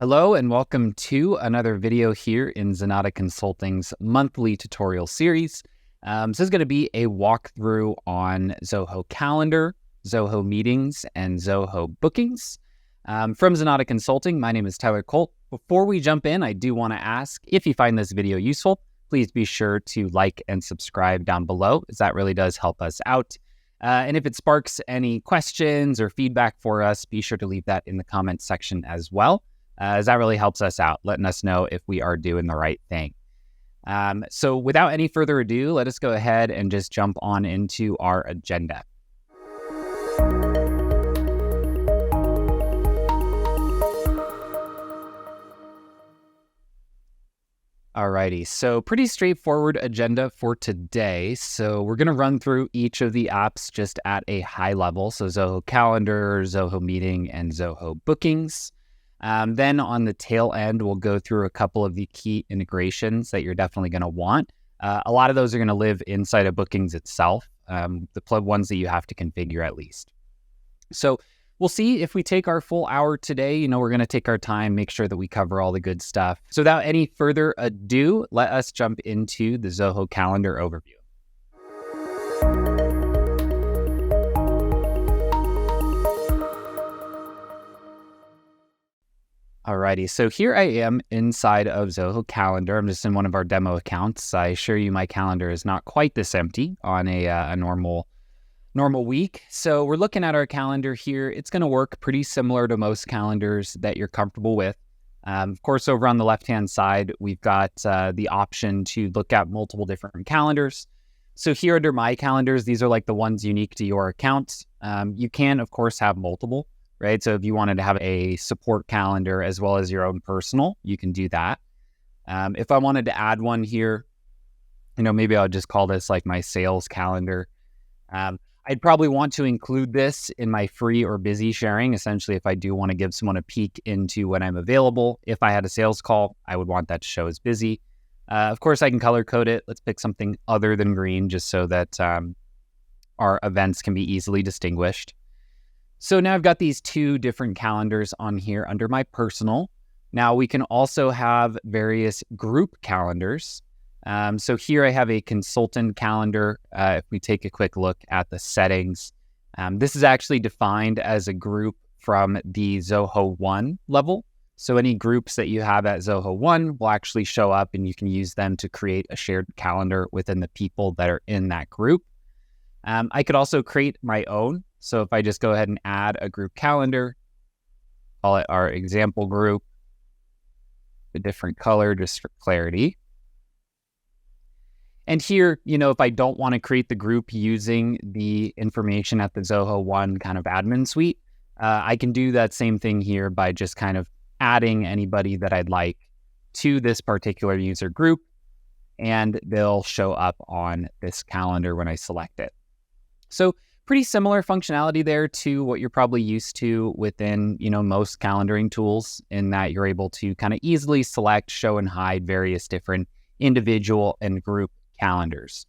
Hello and welcome to another video here in Zenatta Consulting's monthly tutorial series. This is going to be a walkthrough on Zoho Calendar, Zoho Meetings, and Zoho Bookings. From Zenatta Consulting, my name is Tyler Colt. Before we jump in, I do want to ask, if you find this video useful, please be sure to like and subscribe down below, as that really does help us out. And if it sparks any questions or feedback for us, be sure to leave that in the comments section as well. As that really helps us out, letting us know if we are doing the right thing. So without any further ado, let us go ahead and just jump on into our agenda. Alrighty, so pretty straightforward agenda for today. So we're going to run through each of the apps just at a high level. So Zoho Calendar, Zoho Meeting, and Zoho Bookings. Then on the tail end, we'll go through a couple of the key integrations that you're definitely going to want. A lot of those are going to live inside of Bookings itself, the ones that you have to configure at least. So we'll see if we take our full hour today. We're going to take our time, make sure that we cover all the good stuff. So without any further ado, let us jump into the Zoho Calendar overview. Alrighty, so here I am inside of Zoho Calendar. I'm just in one of our demo accounts. I assure you my calendar is not quite this empty on a normal week. So we're looking at our calendar here. It's going to work pretty similar to most calendars that you're comfortable with. Of course, over on the left-hand side, we've got the option to look at multiple different calendars. So here under My Calendars, these are like the ones unique to your account. You can, of course, have multiple. Right? So if you wanted to have a support calendar as well as your own personal, you can do that. If I wanted to add one here, maybe I'll just call this like my sales calendar. I'd probably want to include this in my free or busy sharing. Essentially, if I do want to give someone a peek into when I'm available, if I had a sales call, I would want that to show as busy. Of course, I can color code it. Let's pick something other than green just so that our events can be easily distinguished. So now I've got these two different calendars on here under my personal. Now we can also have various group calendars. So here I have a consultant calendar. If we take a quick look at the settings, this is actually defined as a group from the Zoho 1 level. So any groups that you have at Zoho 1 will actually show up and you can use them to create a shared calendar within the people that are in that group. I could also create my own. So if I just go ahead and add a group calendar, call it our example group, a different color just for clarity. And here, if I don't want to create the group using the information at the Zoho 1 kind of admin suite, I can do that same thing here by just kind of adding anybody that I'd like to this particular user group, and they'll show up on this calendar when I select it. So pretty similar functionality there to what you're probably used to within, most calendaring tools, in that you're able to kind of easily select, show, and hide various different individual and group calendars.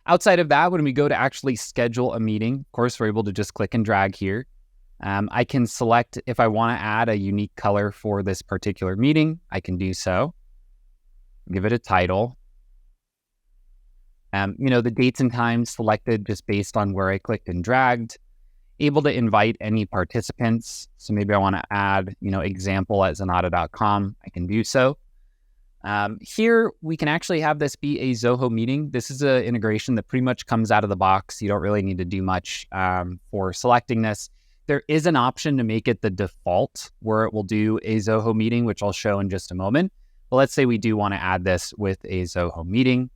Outside of that, when we go to actually schedule a meeting, of course, we're able to just click and drag here. I can select if I want to add a unique color for this particular meeting. I can do so. Give it a title. The dates and times selected just based on where I clicked and dragged. Able to invite any participants. So maybe I want to add, example at zenatta.com. I can do so. Here, we can actually have this be a Zoho meeting. This is an integration that pretty much comes out of the box. You don't really need to do much for selecting this. There is an option to make it the default where it will do a Zoho meeting, which I'll show in just a moment. But let's say we do want to add this with a Zoho meeting.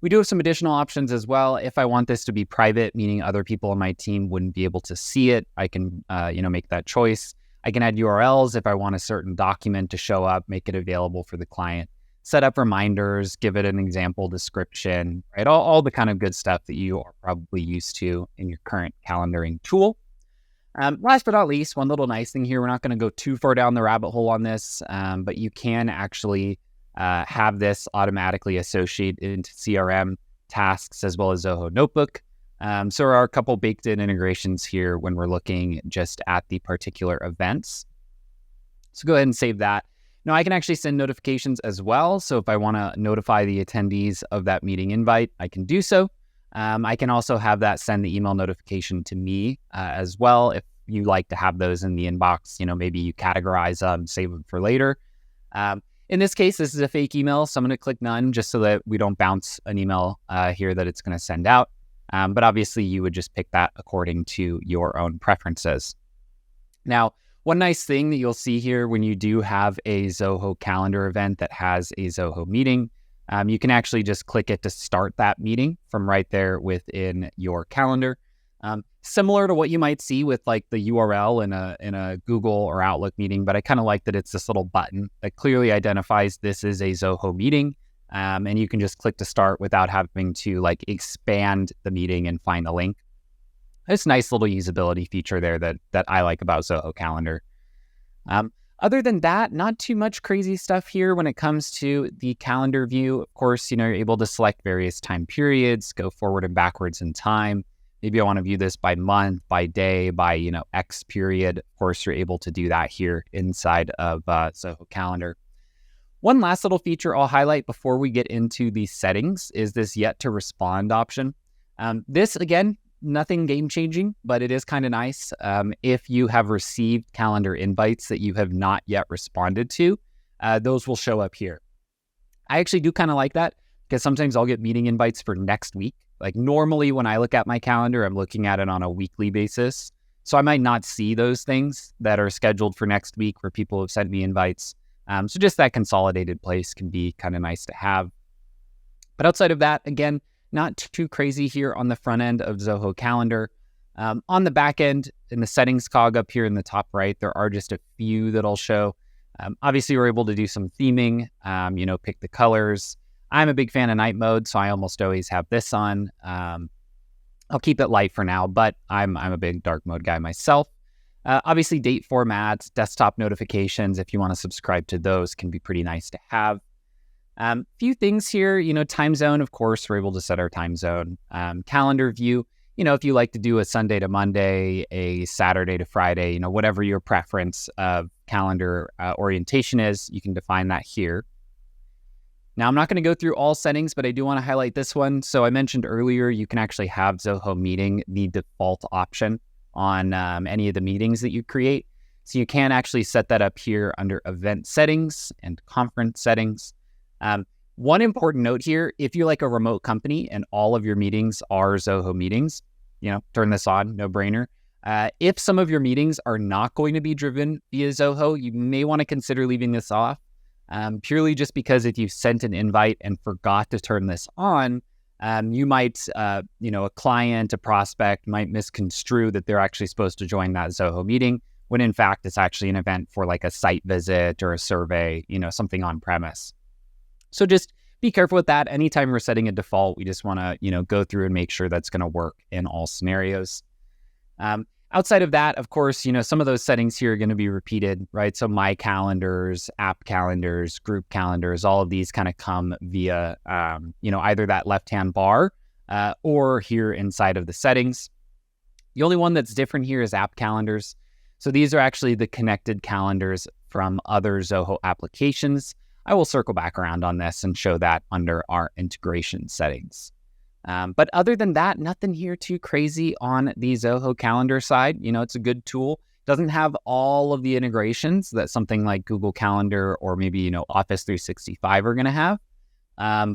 We do have some additional options as well. If I want this to be private, meaning other people on my team wouldn't be able to see it, I can, make that choice. I can add URLs if I want a certain document to show up, make it available for the client. Set up reminders, give it an example description, right? All the kind of good stuff that you are probably used to in your current calendaring tool. Last but not least, one little nice thing here, we're not going to go too far down the rabbit hole on this, but you can actually have this automatically associate into CRM tasks as well as Zoho Notebook. So there are a couple baked in integrations here when we're looking just at the particular events. So go ahead and save that. Now I can actually send notifications as well. So if I want to notify the attendees of that meeting invite, I can do so. I can also have that send the email notification to me as well. If you like to have those in the inbox, maybe you categorize them, save them for later. In this case, this is a fake email, so I'm going to click none just so that we don't bounce an email here that it's going to send out. But obviously, you would just pick that according to your own preferences. Now, one nice thing that you'll see here when you do have a Zoho calendar event that has a Zoho meeting, you can actually just click it to start that meeting from right there within your calendar. Similar to what you might see with like the URL in a Google or Outlook meeting, but I kind of like that it's this little button that clearly identifies this is a Zoho meeting, and you can just click to start without having to like expand the meeting and find the link. It's a nice little usability feature there that I like about Zoho Calendar. Other than that, not too much crazy stuff here when it comes to the calendar view. Of course, you're able to select various time periods, go forward and backwards in time. Maybe I want to view this by month, by day, by, X period. Of course, you're able to do that here inside of Zoho Calendar. One last little feature I'll highlight before we get into the settings is this yet to respond option. This, again, nothing game-changing, but it is kind of nice. If you have received calendar invites that you have not yet responded to, those will show up here. I actually do kind of like that because sometimes I'll get meeting invites for next week. Like normally when I look at my calendar, I'm looking at it on a weekly basis. So I might not see those things that are scheduled for next week where people have sent me invites. So just that consolidated place can be kind of nice to have. But outside of that, again, not too crazy here on the front end of Zoho Calendar. On the back end, in the settings cog up here in the top right, there are just a few that I'll show. Obviously, we're able to do some theming, pick the colors. I'm a big fan of night mode, so I almost always have this on. I'll keep it light for now, but I'm a big dark mode guy myself. Obviously, date formats, desktop notifications, if you want to subscribe to those, can be pretty nice to have. Few things here, time zone, of course, we're able to set our time zone. Calendar view, if you like to do a Sunday to Monday, a Saturday to Friday, whatever your preference of calendar orientation is, you can define that here. Now, I'm not going to go through all settings, but I do want to highlight this one. So I mentioned earlier, you can actually have Zoho Meeting the default option on any of the meetings that you create. So you can actually set that up here under event settings and conference settings. One important note here, if you're like a remote company and all of your meetings are Zoho meetings, turn this on, no brainer. If some of your meetings are not going to be driven via Zoho, you may want to consider leaving this off. Purely just because if you sent an invite and forgot to turn this on, you might, a client, a prospect might misconstrue that they're actually supposed to join that Zoho meeting, when in fact it's actually an event for like a site visit or a survey, something on premise. So just be careful with that. Anytime we're setting a default, we just want to, go through and make sure that's going to work in all scenarios. Outside of that, of course, some of those settings here are going to be repeated, right? So my calendars, app calendars, group calendars, all of these kind of come via, either that left-hand bar or here inside of the settings. The only one that's different here is app calendars. So these are actually the connected calendars from other Zoho applications. I will circle back around on this and show that under our integration settings. But other than that, nothing here too crazy on the Zoho Calendar side. It's a good tool. Doesn't have all of the integrations that something like Google Calendar or maybe, Office 365 are going to have.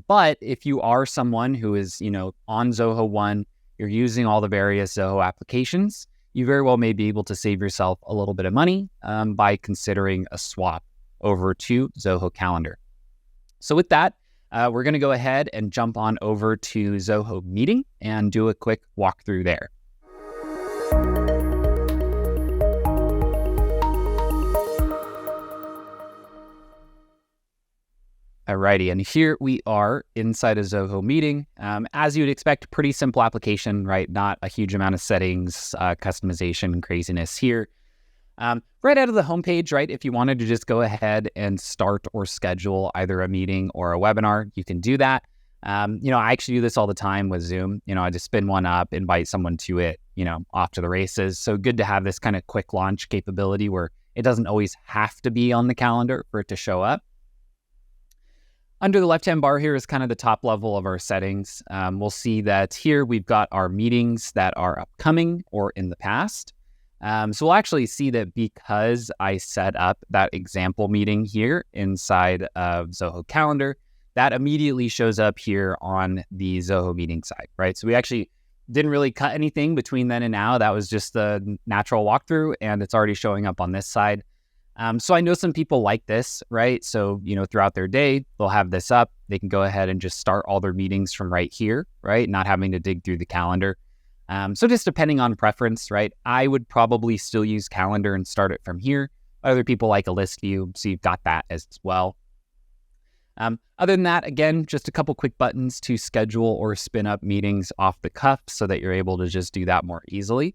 But if you are someone who is, on Zoho One, you're using all the various Zoho applications, you very well may be able to save yourself a little bit of money by considering a swap over to Zoho Calendar. So with that, we're going to go ahead and jump on over to Zoho Meeting and do a quick walkthrough there. Alrighty, and here we are inside of Zoho Meeting. As you'd expect, pretty simple application, right? Not a huge amount of settings, customization, craziness here. Right out of the homepage, right? If you wanted to just go ahead and start or schedule either a meeting or a webinar, you can do that. I actually do this all the time with Zoom. I just spin one up, invite someone to it, off to the races. So good to have this kind of quick launch capability where It doesn't always have to be on the calendar for it to show up. Under the left-hand bar here is kind of the top level of our settings. We'll see that here we've got our meetings that are upcoming or in the past. So we'll actually see that because I set up that example meeting here inside of Zoho Calendar, that immediately shows up here on the Zoho meeting side, right? So we actually didn't really cut anything between then and now. That was just the natural walkthrough, and it's already showing up on this side. So I know some people like this, right? So, throughout their day, they'll have this up. They can go ahead and just start all their meetings from right here, right? Not having to dig through the calendar. So just depending on preference, right? I would probably still use calendar and start it from here. Other people like a list view, so you've got that as well. Other than that, again, just a couple quick buttons to schedule or spin up meetings off the cuff so that you're able to just do that more easily.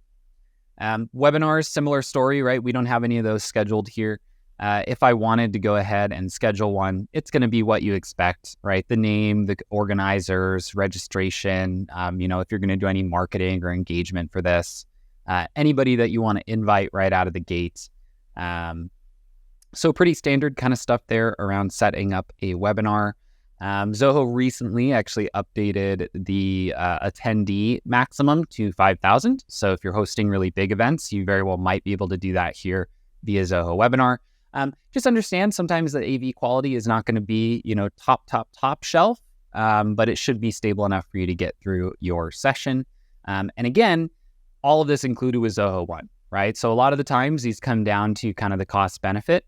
Webinars, similar story, right? We don't have any of those scheduled here. If I wanted to go ahead and schedule one, it's going to be what you expect, right? The name, the organizers, registration, if you're going to do any marketing or engagement for this, anybody that you want to invite right out of the gate. So pretty standard kind of stuff there around setting up a webinar. Zoho recently actually updated the attendee maximum to 5,000. So if you're hosting really big events, you very well might be able to do that here via Zoho Webinar. Just understand sometimes the AV quality is not going to be, top shelf, but it should be stable enough for you to get through your session. And again, all of this included with Zoho One, right? So a lot of the times these come down to kind of the cost benefit.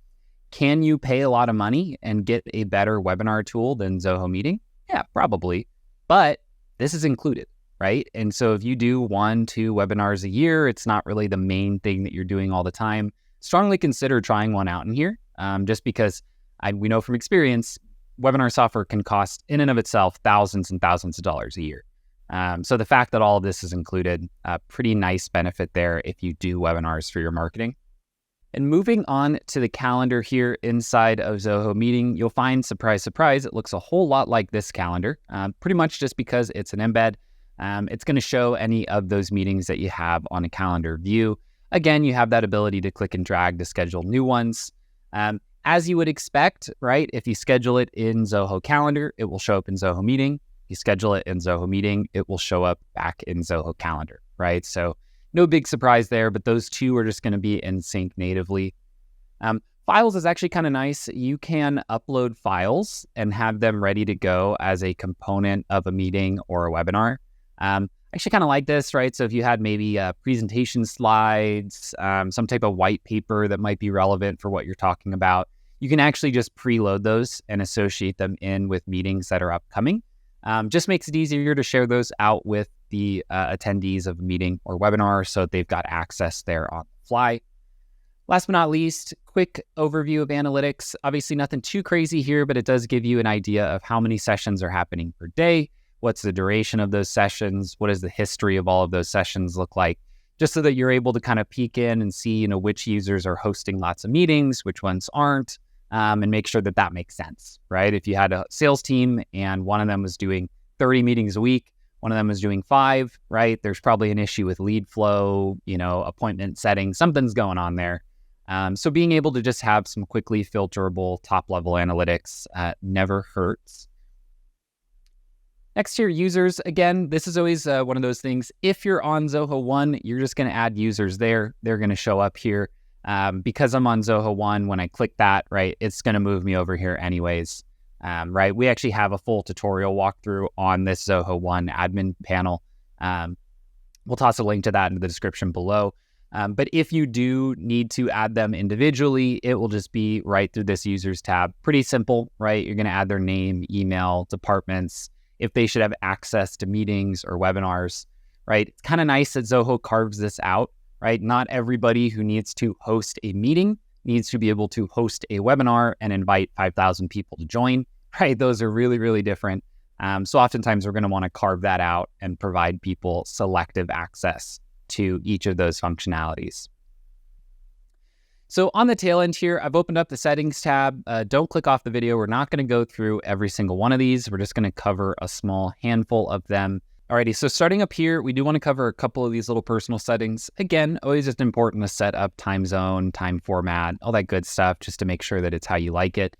Can you pay a lot of money and get a better webinar tool than Zoho Meeting? Yeah, probably. But this is included, right? And so if you do 1-2 webinars a year, it's not really the main thing that you're doing all the time. Strongly consider trying one out in here, just because we know from experience, webinar software can cost in and of itself thousands and thousands of dollars a year. So the fact that all of this is included, pretty nice benefit there if you do webinars for your marketing. And moving on to the calendar here inside of Zoho Meeting, you'll find, surprise, surprise, it looks a whole lot like this calendar, pretty much just because it's an embed. It's going to show any of those meetings that you have on a calendar view. Again, you have that ability to click and drag to schedule new ones. As you would expect, right? If you schedule it in Zoho Calendar, it will show up in Zoho Meeting. If you schedule it in Zoho Meeting, it will show up back in Zoho Calendar, right? So no big surprise there, but those two are just going to be in sync natively. Files is actually kind of nice. You can upload files and have them ready to go as a component of a meeting or a webinar. I actually kind of like this, right? So if you had maybe presentation slides, some type of white paper that might be relevant for what you're talking about, you can actually just preload those and associate them in with meetings that are upcoming. Just makes it easier to share those out with the attendees of a meeting or webinar so that they've got access there on the fly. Last but not least, quick overview of analytics. Obviously nothing too crazy here, but it does give you an idea of how many sessions are happening per day, what's the duration of those sessions, what does the history of all of those sessions look like, just so that you're able to kind of peek in and see, which users are hosting lots of meetings, which ones aren't, and make sure that that makes sense, right? If you had a sales team and one of them was doing 30 meetings a week, one of them was doing 5, right? There's probably an issue with lead flow, appointment setting, something's going on there. So being able to just have some quickly filterable top-level analytics never hurts. Next here, users. Again, this is always one of those things. If you're on Zoho One, you're just going to add users there. They're going to show up here. Because I'm on Zoho One, when I click that, right, it's going to move me over here anyways. Right, we actually have a full tutorial walkthrough on this Zoho One admin panel. We'll toss a link to that in the description below. But if you do need to add them individually, it will just be right through this users tab. Pretty simple, right? You're going to add their name, email, departments, if they should have access to meetings or webinars, right? It's kind of nice that Zoho carves this out, right? Not everybody who needs to host a meeting needs to be able to host a webinar and invite 5,000 people to join, right? Those are really, really different. So oftentimes we're going to want to carve that out and provide people selective access to each of those functionalities. So on the tail end here, I've opened up the settings tab. Don't click off the video. We're not going to go through every single one of these. We're just going to cover a small handful of them. Alrighty, so starting up here, we do want to cover a couple of these little personal settings. Again, always just important to set up time zone, time format, all that good stuff, just to make sure that it's how you like it.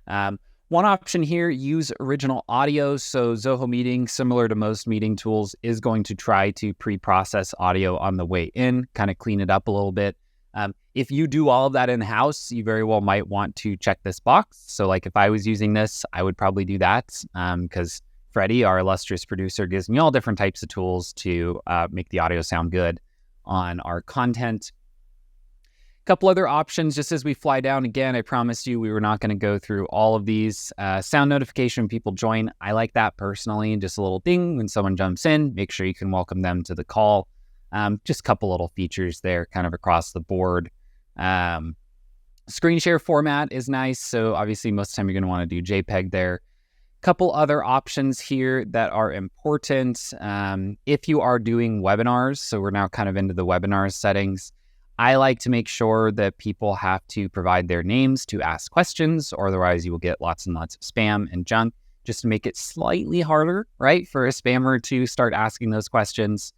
One option here, use original audio. So Zoho Meeting, similar to most meeting tools, is going to try to pre-process audio on the way in, kind of clean it up a little bit. If you do all of that in-house, you very well might want to check this box. So like if I was using this, I would probably do that because Freddie, our illustrious producer, gives me all different types of tools to make the audio sound good on our content. Couple other options just as we fly down. Again, I promised you we were not going to go through all of these. Sound notification when people join. I like that personally. Just a little ding when someone jumps in. Make sure you can welcome them to the call. Just a couple little features there kind of across the board. Screen share format is nice. So obviously most of the time you're going to want to do JPEG there. Couple other options here that are important. If you are doing webinars, so we're now kind of into the webinar settings, I like to make sure that people have to provide their names to ask questions, or otherwise you will get lots and lots of spam and junk, just to make it slightly harder, right, for a spammer to start asking those questions.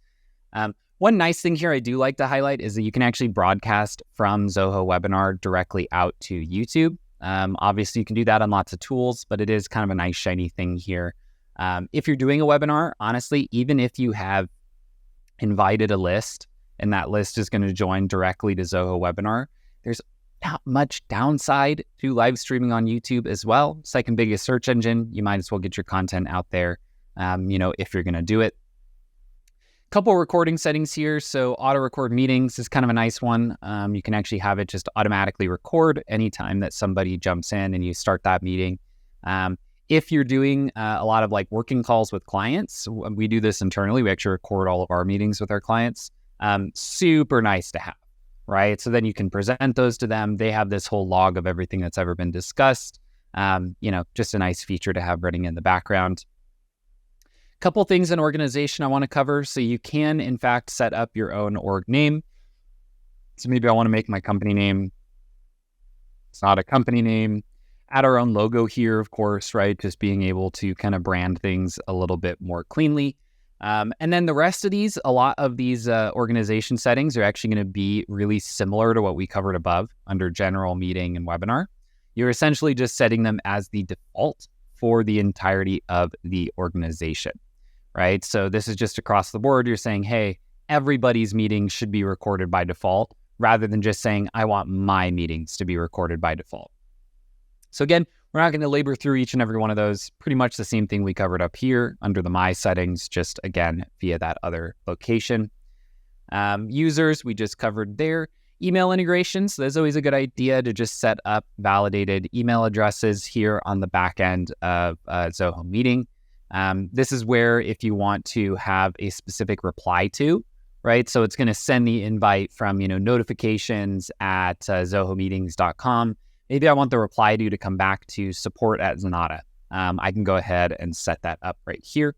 One nice thing here I do like to highlight is that you can actually broadcast from Zoho Webinar directly out to YouTube. Obviously, you can do that on lots of tools, but it is kind of a nice shiny thing here. If you're doing a webinar, honestly, even if you have invited a list, and that list is going to join directly to Zoho Webinar, there's not much downside to live streaming on YouTube as well. Second biggest search engine, you might as well get your content out there, if you're going to do it. Couple recording settings here. So auto record meetings is kind of a nice one. You can actually have it just automatically record anytime that somebody jumps in and you start that meeting. If you're doing a lot of like working calls with clients, we do this internally. We actually record all of our meetings with our clients. Super nice to have, right? So then you can present those to them. They have this whole log of everything that's ever been discussed. Just a nice feature to have running in the background. Couple things in organization I want to cover. So you can, in fact, set up your own org name. So maybe I want to make my company name. It's not a company name. Add our own logo here, of course, right? Just being able to kind of brand things a little bit more cleanly. And then the rest of these, a lot of these organization settings are actually going to be really similar to what we covered above under general, meeting, and webinar. You're essentially just setting them as the default for the entirety of the organization, right? So this is just across the board. You're saying, hey, everybody's meetings should be recorded by default, rather than just saying, I want my meetings to be recorded by default. So again, we're not going to labor through each and every one of those. Pretty much the same thing we covered up here under the My settings, just again, via that other location. Users, we just covered there. Email integrations, so there's always a good idea to just set up validated email addresses here on the back end of Zoho Meeting. This is where if you want to have a specific reply to, right? So it's going to send the invite from, notifications at zohomeetings.com. Maybe I want the reply to come back to support@Zenatta. I can go ahead and set that up right here.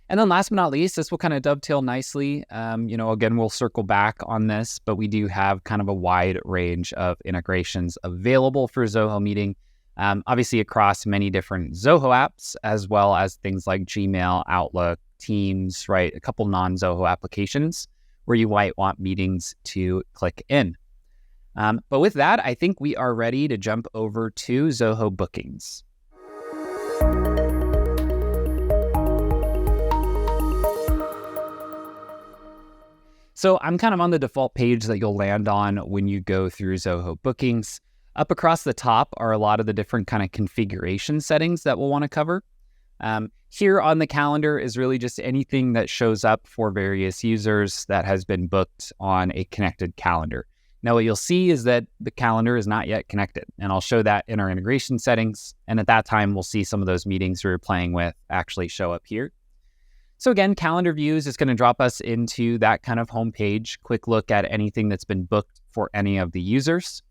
And then last but not least, this will kind of dovetail nicely. Again, we'll circle back on this, but we do have kind of a wide range of integrations available for Zoho Meeting, obviously across many different Zoho apps, as well as things like Gmail, Outlook, Teams, right? A couple non-Zoho applications where you might want meetings to click in. But with that, I think we are ready to jump over to Zoho Bookings. So I'm kind of on the default page that you'll land on when you go through Zoho Bookings. Up across the top are a lot of the different kind of configuration settings that we'll want to cover. Here on the calendar is really just anything that shows up for various users that has been booked on a connected calendar. Now, what you'll see is that the calendar is not yet connected, and I'll show that in our integration settings. And at that time, we'll see some of those meetings we were playing with actually show up here. So again, calendar views is going to drop us into that kind of homepage, quick look at anything that's been booked for any of the users.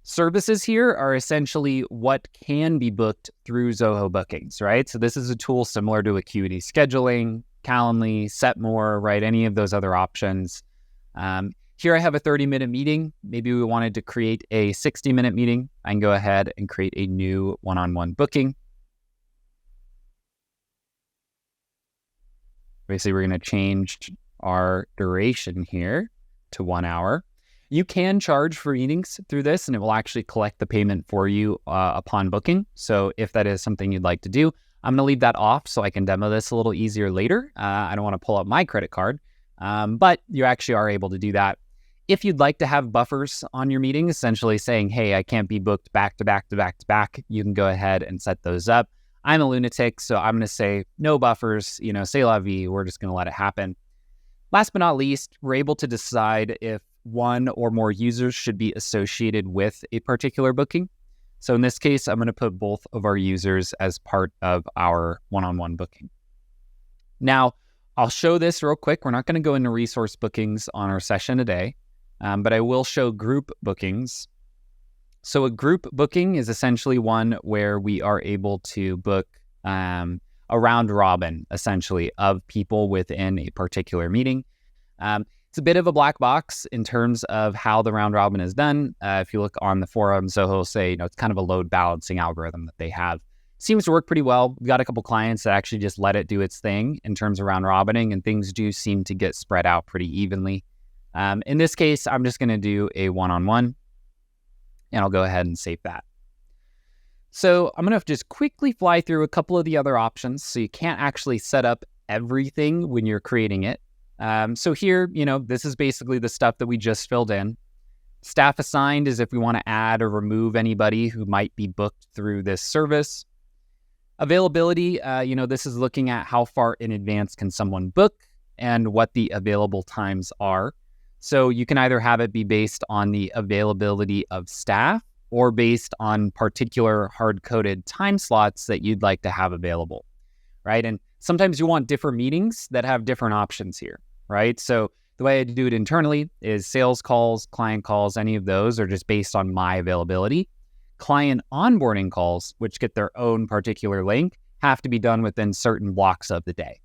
Services here are essentially what can be booked through Zoho Bookings, right? So this is a tool similar to Acuity Scheduling, Calendly, Setmore, right? Any of those other options. Here I have a 30-minute meeting. Maybe we wanted to create a 60-minute meeting. I can go ahead and create a new one-on-one booking. Obviously, we're going to change our duration here to 1 hour. You can charge for meetings through this, and it will actually collect the payment for you upon booking. So if that is something you'd like to do, I'm going to leave that off so I can demo this a little easier later. I don't want to pull up my credit card, but you actually are able to do that. If you'd like to have buffers on your meeting, essentially saying, hey, I can't be booked back to back to back to back, you can go ahead and set those up. I'm a lunatic, so I'm going to say no buffers, c'est la vie. We're just going to let it happen. Last but not least, we're able to decide if one or more users should be associated with a particular booking. So in this case, I'm going to put both of our users as part of our one-on-one booking. Now, I'll show this real quick. We're not going to go into resource bookings on our session today, but I will show group bookings. So a group booking is essentially one where we are able to book a round robin, essentially, of people within a particular meeting. It's a bit of a black box in terms of how the round robin is done. If you look on the forum, Zoho will say, it's kind of a load balancing algorithm that they have. Seems to work pretty well. We've got a couple clients that actually just let it do its thing in terms of round robining, and things do seem to get spread out pretty evenly. In this case, I'm just going to do a one-on-one, and I'll go ahead and save that. So I'm going to just quickly fly through a couple of the other options. So you can't actually set up everything when you're creating it. So here, this is basically the stuff that we just filled in. Staff assigned is if we want to add or remove anybody who might be booked through this service. Availability, this is looking at how far in advance can someone book and what the available times are. So you can either have it be based on the availability of staff or based on particular hard-coded time slots that you'd like to have available, right? And sometimes you want different meetings that have different options here, right? So the way I do it internally is sales calls, client calls, any of those are just based on my availability. Client onboarding calls, which get their own particular link, have to be done within certain blocks of the day,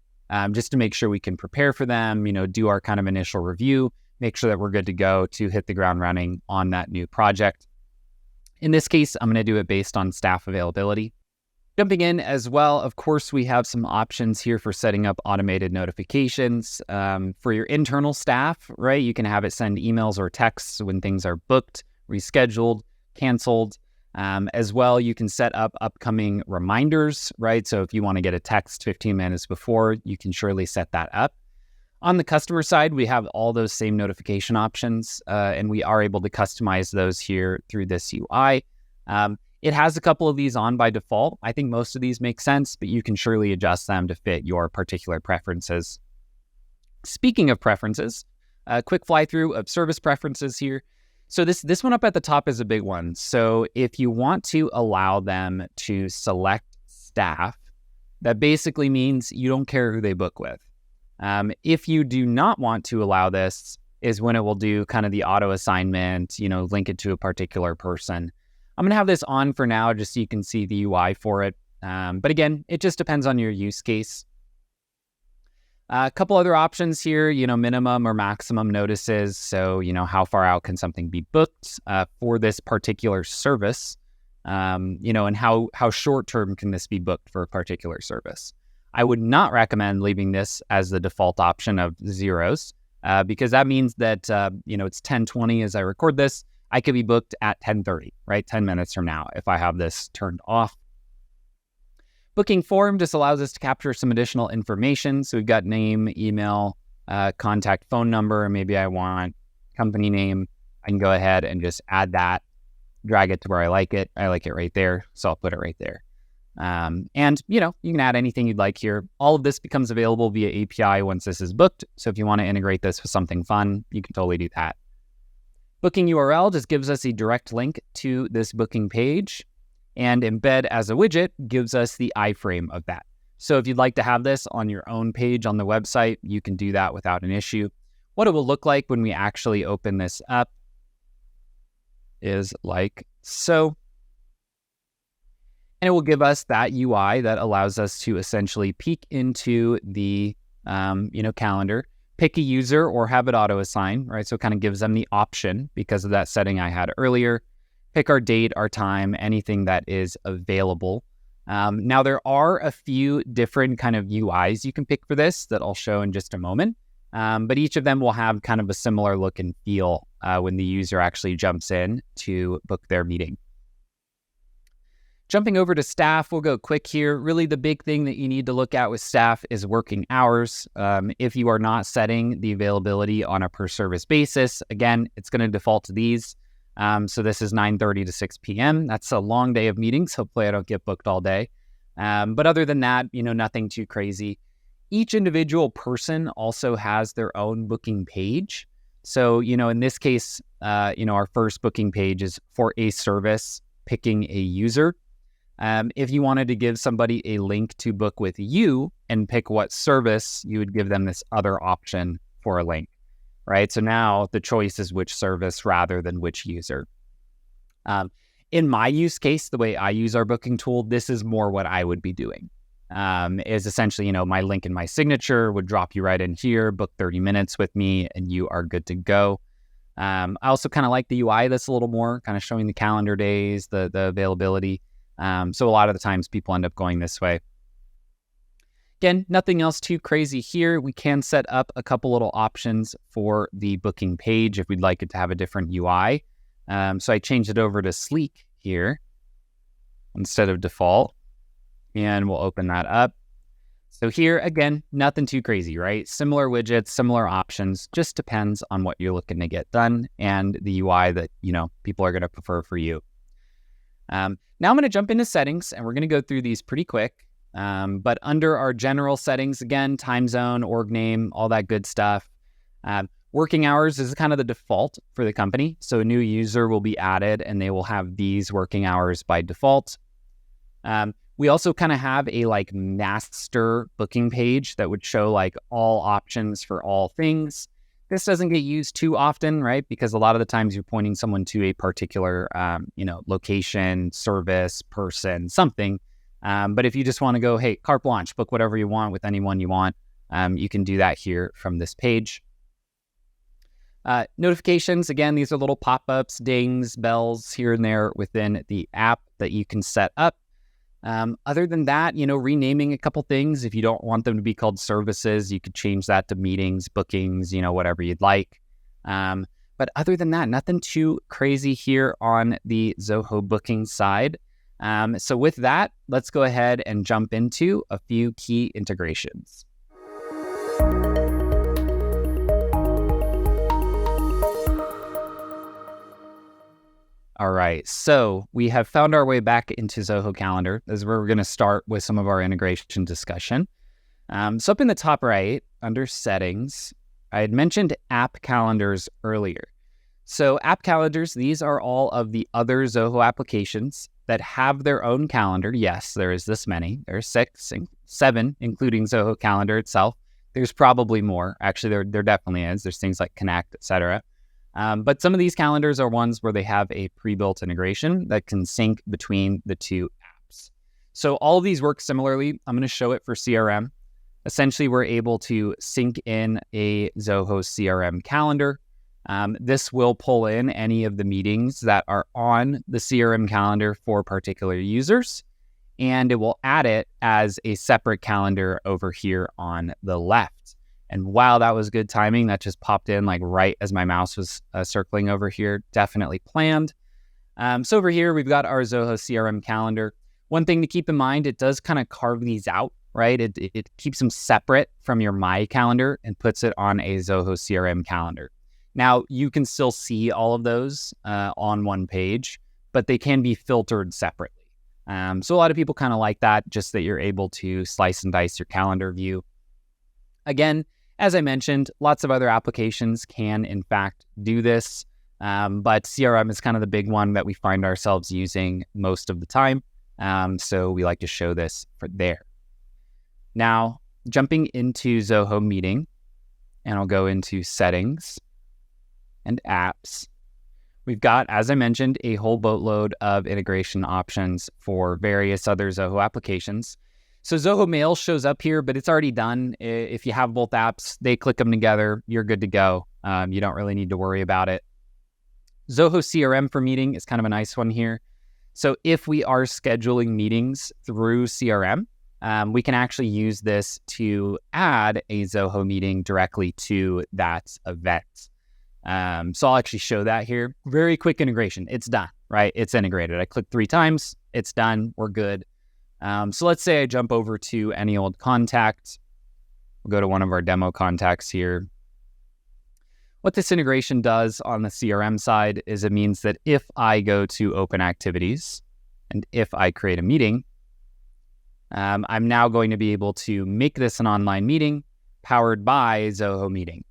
just to make sure we can prepare for them, do our kind of initial review, make sure that we're good to go to hit the ground running on that new project. In this case, I'm going to do it based on staff availability. Jumping in as well, of course, we have some options here for setting up automated notifications. For your internal staff, right, you can have it send emails or texts when things are booked, rescheduled, canceled. As well, you can set up upcoming reminders, right? So if you want to get a text 15 minutes before, you can surely set that up. On the customer side, we have all those same notification options, and we are able to customize those here through this UI. It has a couple of these on by default. I think most of these make sense, but you can surely adjust them to fit your particular preferences. Speaking of preferences, a quick fly through of service preferences here. So this one up at the top is a big one. So if you want to allow them to select staff, that basically means you don't care who they book with. If you do not want to allow this is when it will do kind of the auto assignment, link it to a particular person. I'm going to have this on for now just so you can see the UI for it. But again, it just depends on your use case. A couple other options here, minimum or maximum notices. So, how far out can something be booked for this particular service, and how short-term can this be booked for a particular service. I would not recommend leaving this as the default option of zeros because that means that, it's 10:20 as I record this. I could be booked at 10:30, right? 10 minutes from now if I have this turned off. Booking form just allows us to capture some additional information. So we've got name, email, contact phone number. Maybe I want company name. I can go ahead and just add that, drag it to where I like it. I like it right there. So I'll put it right there. And you can add anything you'd like here. All of this becomes available via API once this is booked. So if you want to integrate this with something fun, you can totally do that. Booking URL just gives us a direct link to this booking page, and embed as a widget gives us the iframe of that. So if you'd like to have this on your own page on the website, you can do that without an issue. What it will look like when we actually open this up is like so. And it will give us that UI that allows us to essentially peek into the calendar, pick a user or have it auto-assign, right? So it kind of gives them the option because of that setting I had earlier. Pick our date, our time, anything that is available. Now, there are a few different kind of UIs you can pick for this that I'll show in just a moment, but each of them will have kind of a similar look and feel when the user actually jumps in to book their meeting. Jumping over to staff, we'll go quick here. Really, the big thing that you need to look at with staff is working hours. If you are not setting the availability on a per service basis, again, it's going to default to these. So this is 9:30 to 6 p.m. That's a long day of meetings. Hopefully I don't get booked all day. But other than that, nothing too crazy. Each individual person also has their own booking page. So, in this case, our first booking page is for a service, picking a user. If you wanted to give somebody a link to book with you and pick what service, you would give them this other option for a link, right? So now the choice is which service rather than which user. In my use case, the way I use our booking tool, this is more what I would be doing. Is essentially, my link and my signature would drop you right in here, book 30 minutes with me, and you are good to go. I also kind of like the UI that's a little more kind of showing the calendar days, the availability. So a lot of the times people end up going this way. Again, nothing else too crazy here. We can set up a couple little options for the booking page if we'd like it to have a different UI. So I changed it over to sleek here instead of default, and we'll open that up. So here, again, nothing too crazy, right? Similar widgets, similar options, just depends on what you're looking to get done and the UI that, people are going to prefer for you. Now I'm going to jump into settings, and we're going to go through these pretty quick. But under our general settings, again, time zone, org name, all that good stuff. Working hours is kind of the default for the company. So a new user will be added, and they will have these working hours by default. We also kind of have a master booking page that would show all options for all things. This doesn't get used too often, right? Because a lot of the times you're pointing someone to a particular, location, service, person, something. But if you just want to go, hey, carte blanche, book whatever you want with anyone you want, you can do that here from this page. Notifications, again, these are little pop-ups, dings, bells here and there within the app that you can set up. Other than that, renaming a couple things. If you don't want them to be called services, you could change that to meetings, bookings, whatever you'd like. But other than that, nothing too crazy here on the Zoho Bookings side. So with that, let's go ahead and jump into a few key integrations. All right, so we have found our way back into Zoho Calendar. This is where we're going to start with some of our integration discussion. So up in the top right, under settings, I had mentioned app calendars earlier. So app calendars, these are all of the other Zoho applications that have their own calendar. Yes, there is this many. There's 6, 7, including Zoho Calendar itself. There's probably more. Actually, there definitely is. There's things like Connect, etc. But some of these calendars are ones where they have a pre-built integration that can sync between the two apps. So all of these work similarly. I'm going to show it for CRM. Essentially, we're able to sync in a Zoho CRM calendar. This will pull in any of the meetings that are on the CRM calendar for particular users, and it will add it as a separate calendar over here on the left. And wow, that was good timing. That just popped in right as my mouse was circling over here. Definitely planned. So over here, we've got our Zoho CRM calendar. One thing to keep in mind, it does kind of carve these out, right? It keeps them separate from your My Calendar and puts it on a Zoho CRM calendar. Now, you can still see all of those on one page, but they can be filtered separately. So a lot of people kind of like that, just that you're able to slice and dice your calendar view. Again, as I mentioned, lots of other applications can, in fact, do this, but CRM is kind of the big one that we find ourselves using most of the time, so we like to show this for there. Now, jumping into Zoho Meeting, and I'll go into Settings and Apps. We've got, as I mentioned, a whole boatload of integration options for various other Zoho applications. So Zoho Mail shows up here, but it's already done. If you have both apps, they click them together, you're good to go. You don't really need to worry about it. Zoho CRM for meeting is kind of a nice one here. So if we are scheduling meetings through CRM, we can actually use this to add a Zoho meeting directly to that event. So I'll actually show that here. Very quick integration. It's done, right? It's integrated. I click 3 times. It's done. We're good. So let's say I jump over to any old contact. We'll go to one of our demo contacts here. What this integration does on the CRM side is it means that if I go to open activities and if I create a meeting, I'm now going to be able to make this an online meeting powered by Zoho Meeting.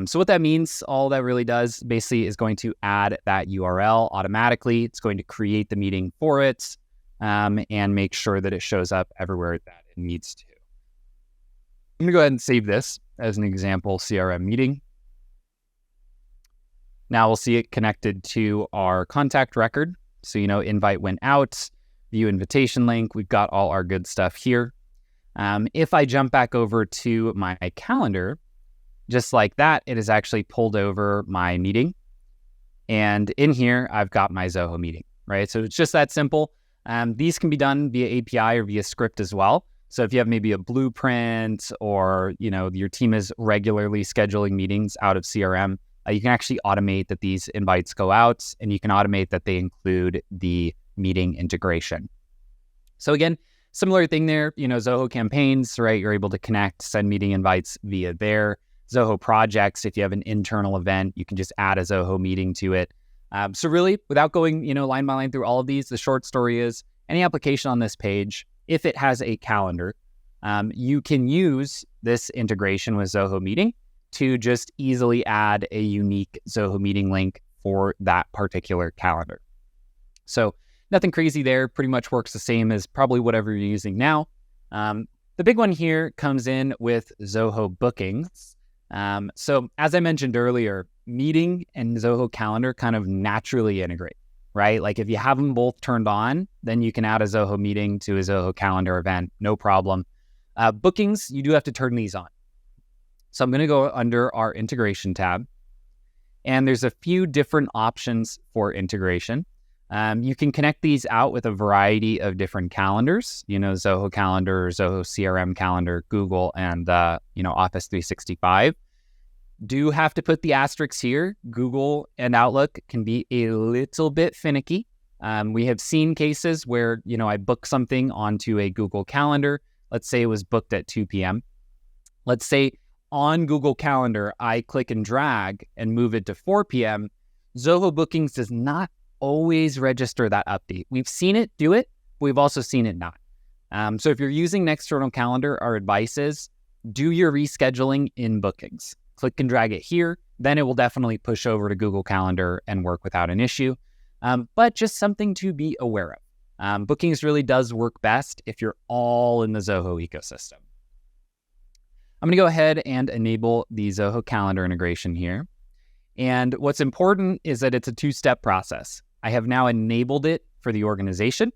So what that means, all that really does basically is going to add that URL automatically. It's going to create the meeting for it and make sure that it shows up everywhere that it needs to. I'm going to go ahead and save this as an example CRM meeting. Now we'll see it connected to our contact record. So, invite went out, view invitation link. We've got all our good stuff here. If I jump back over to my calendar, just like that, it has actually pulled over my meeting. And in here, I've got my Zoho meeting, right? So it's just that simple. These can be done via API or via script as well. So if you have maybe a blueprint or, your team is regularly scheduling meetings out of CRM, you can actually automate that these invites go out, and you can automate that they include the meeting integration. So again, similar thing there, Zoho campaigns, right? You're able to connect, send meeting invites via there. Zoho projects, if you have an internal event, you can just add a Zoho meeting to it. So really, without going, line by line through all of these, the short story is any application on this page, if it has a calendar, you can use this integration with Zoho Meeting to just easily add a unique Zoho Meeting link for that particular calendar. So nothing crazy there, pretty much works the same as probably whatever you're using now. The big one here comes in with Zoho Bookings. So as I mentioned earlier, Meeting and Zoho Calendar kind of naturally integrate, right? Like if you have them both turned on, then you can add a Zoho Meeting to a Zoho Calendar event, no problem. Bookings, you do have to turn these on. So I'm going to go under our integration tab, and there's a few different options for integration. You can connect these out with a variety of different calendars, Zoho Calendar, Zoho CRM Calendar, Google, and, Office 365. Do have to put the asterisks here. Google and Outlook can be a little bit finicky. We have seen cases where, I book something onto a Google Calendar. Let's say it was booked at 2 p.m. Let's say on Google Calendar, I click and drag and move it to 4 p.m. Zoho Bookings does not always register that update. We've seen it do it, but we've also seen it not. So if you're using an external calendar, our advice is do your rescheduling in Bookings. Click and drag it here, then it will definitely push over to Google Calendar and work without an issue. But just something to be aware of. Bookings really does work best if you're all in the Zoho ecosystem. I'm going to go ahead and enable the Zoho Calendar integration here. And what's important is that it's a 2-step process. I have now enabled it for the organization.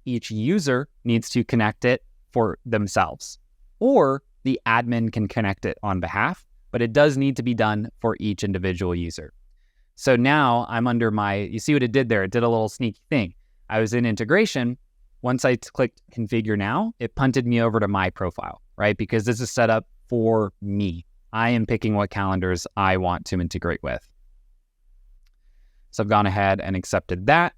Each user needs to connect it for themselves, or the admin can connect it on behalf, but it does need to be done for each individual user. So now I'm under you see what it did there? It did a little sneaky thing. I was in integration. Once I clicked configure now, it punted me over to my profile, right? Because this is set up for me. I am picking what calendars I want to integrate with. So I've gone ahead and accepted that.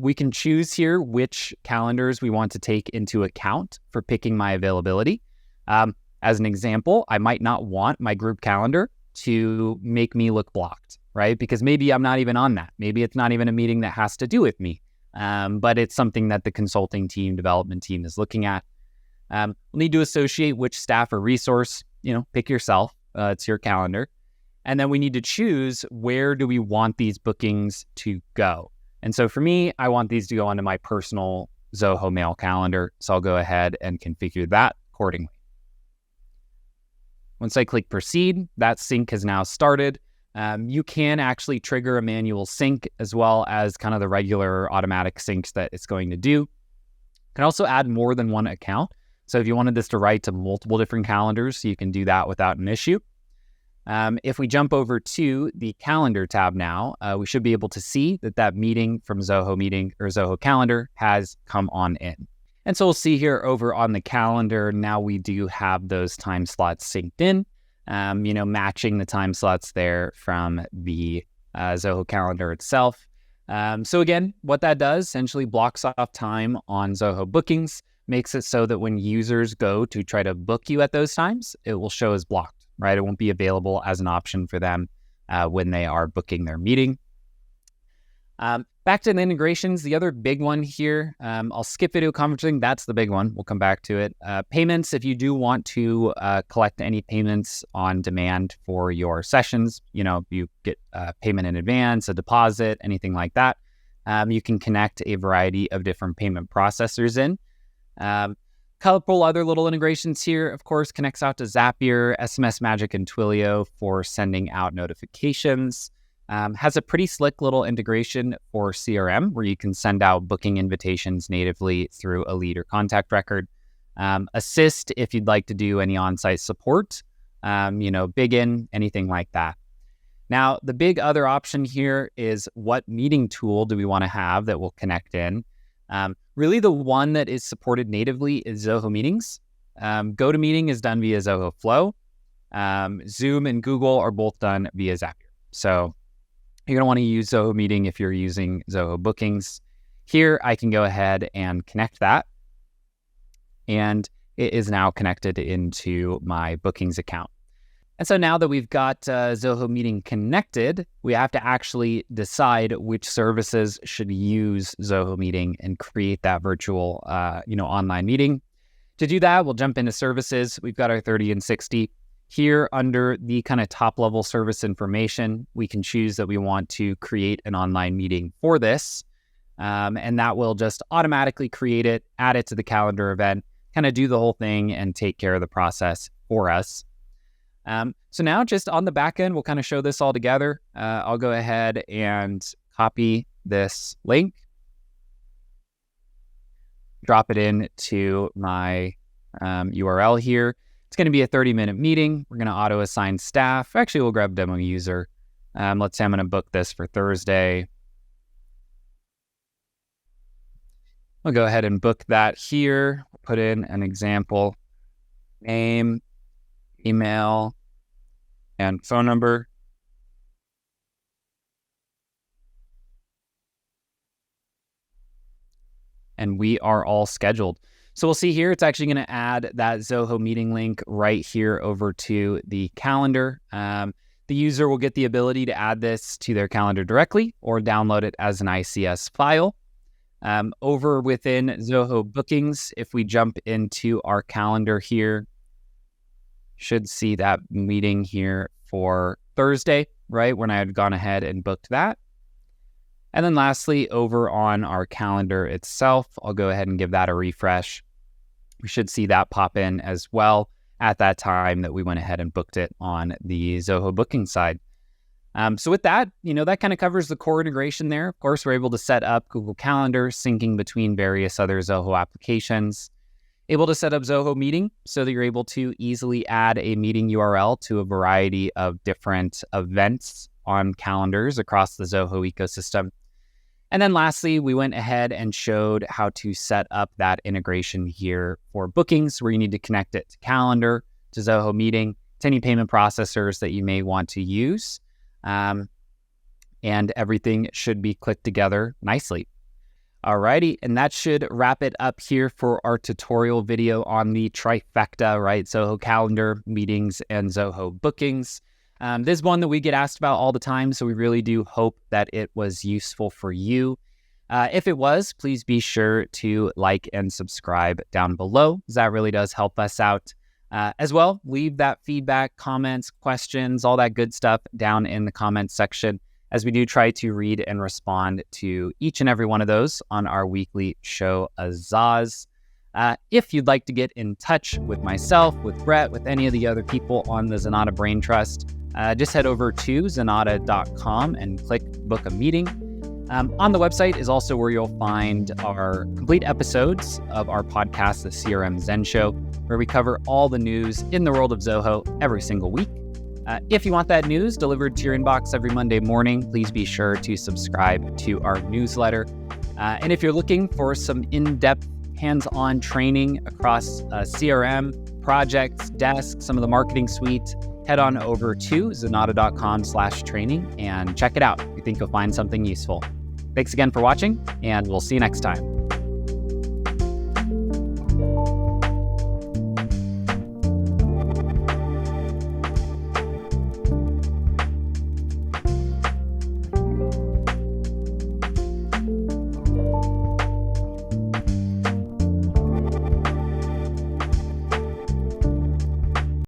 We can choose here which calendars we want to take into account for picking my availability. As an example, I might not want my group calendar to make me look blocked, right? Because maybe I'm not even on that. Maybe it's not even a meeting that has to do with me, but it's something that the consulting team, development team is looking at. We'll need to associate which staff or resource, pick yourself. It's your calendar. And then we need to choose where do we want these bookings to go. And so for me, I want these to go onto my personal Zoho mail calendar. So I'll go ahead and configure that accordingly. Once I click proceed, that sync has now started. You can actually trigger a manual sync as well as kind of the regular automatic syncs that it's going to do. You can also add more than one account. So if you wanted this to write to multiple different calendars, you can do that without an issue. If we jump over to the calendar tab now, we should be able to see that meeting from Zoho Meeting or Zoho Calendar has come on in. And so we'll see here over on the calendar, now we do have those time slots synced in, matching the time slots there from the Zoho Calendar itself. So again, what that does essentially blocks off time on Zoho Bookings, makes it so that when users go to try to book you at those times, it will show as blocked, right? It won't be available as an option for them when they are booking their meeting. Back to the integrations, the other big one here, I'll skip video conferencing. That's the big one. We'll come back to it. Payments, if you do want to collect any payments on demand for your sessions, you get payment in advance, a deposit, anything like that, you can connect a variety of different payment processors in. Couple other little integrations here, of course, connects out to Zapier, SMS Magic, and Twilio for sending out notifications. Has a pretty slick little integration for CRM where you can send out booking invitations natively through a lead or contact record. Assist if you'd like to do any on-site support, Begin, anything like that. Now, the big other option here is what meeting tool do we want to have that will connect in? Really, the one that is supported natively is Zoho Meetings. GoToMeeting is done via Zoho Flow. Zoom and Google are both done via Zapier. So you're going to want to use Zoho Meeting if you're using Zoho Bookings. Here, I can go ahead and connect that. And it is now connected into my Bookings account. And so now that we've got Zoho Meeting connected, we have to actually decide which services should use Zoho Meeting and create that virtual, online meeting. To do that, we'll jump into services. We've got our 30 and 60. Here under the kind of top level service information, we can choose that we want to create an online meeting for this. And that will just automatically create it, add it to the calendar event, kind of do the whole thing and take care of the process for us. So now just on the back end, we'll kind of show this all together. I'll go ahead and copy this link, drop it into my URL here. It's going to be a 30-minute meeting. We're going to auto assign staff. Actually, we'll grab demo user. Let's say I'm going to book this for Thursday. I'll go ahead and book that here. Put in an example name, email, and phone number. And we are all scheduled. So we'll see here, it's actually going to add that Zoho meeting link right here over to the calendar. The user will get the ability to add this to their calendar directly or download it as an ICS file. Over within Zoho Bookings, if we jump into our calendar here, should see that meeting here for Thursday, right? When I had gone ahead and booked that. And then lastly, over on our calendar itself, I'll go ahead and give that a refresh. We should see that pop in as well at that time that we went ahead and booked it on the Zoho booking side. So with that, that kind of covers the core integration there. Of course, we're able to set up Google Calendar, syncing between various other Zoho applications. Able to set up Zoho Meeting so that you're able to easily add a meeting URL to a variety of different events on calendars across the Zoho ecosystem. And then lastly, we went ahead and showed how to set up that integration here for bookings, where you need to connect it to Calendar, to Zoho Meeting, to any payment processors that you may want to use. And everything should be clicked together nicely. Alrighty, and that should wrap it up here for our tutorial video on the trifecta, right? Zoho Calendar, Meetings, and Zoho Bookings. This is one that we get asked about all the time, so we really do hope that it was useful for you. If it was, please be sure to like and subscribe down below, as that really does help us out. As well, leave that feedback, comments, questions, all that good stuff down in the comments section, as we do try to read and respond to each and every one of those on our weekly show, Azaz. If you'd like to get in touch with myself, with Brett, with any of the other people on the Zenatta Brain Trust, just head over to zenatta.com and click book a meeting. On the website is also where you'll find our complete episodes of our podcast, The CRM Zen Show, where we cover all the news in the world of Zoho every single week. If you want that news delivered to your inbox every Monday morning, please be sure to subscribe to our newsletter. And if you're looking for some in-depth hands-on training across CRM, projects, desk, some of the marketing suite, head on over to zenatta.com/training and check it out. We think you'll find something useful. Thanks again for watching, and we'll see you next time.